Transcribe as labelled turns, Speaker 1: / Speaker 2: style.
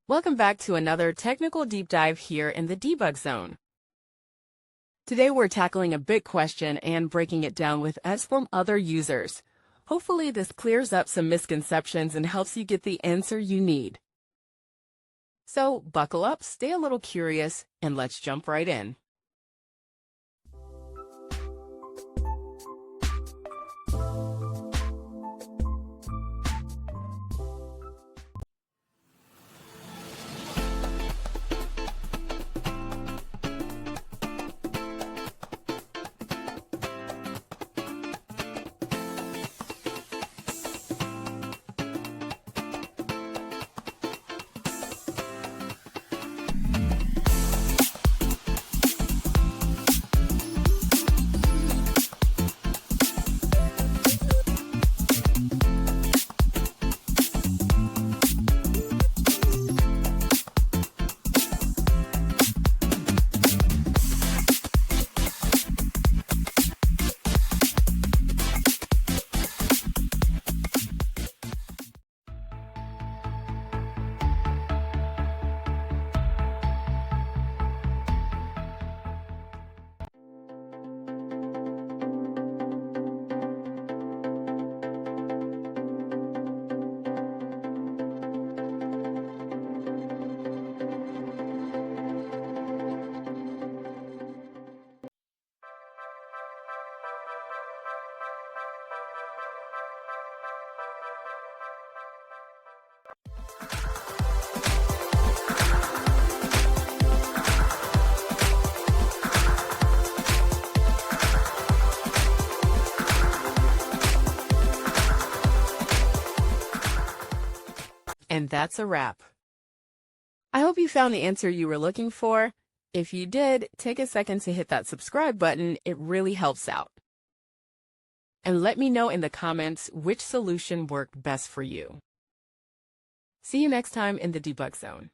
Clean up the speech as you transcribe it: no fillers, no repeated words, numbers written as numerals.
Speaker 1: Welcome back to another technical deep dive here in the debug zone. Today we're tackling a big question and breaking it down with us from other users. Hopefully this clears up some misconceptions and helps you get the answer you need. So buckle up, stay a little curious, and let's jump right in. And that's a wrap. I hope you found the answer you were looking for. If you did, take a second to hit that subscribe button. It really helps out. And let me know in the comments which solution worked best for you. See you next time in the debug zone.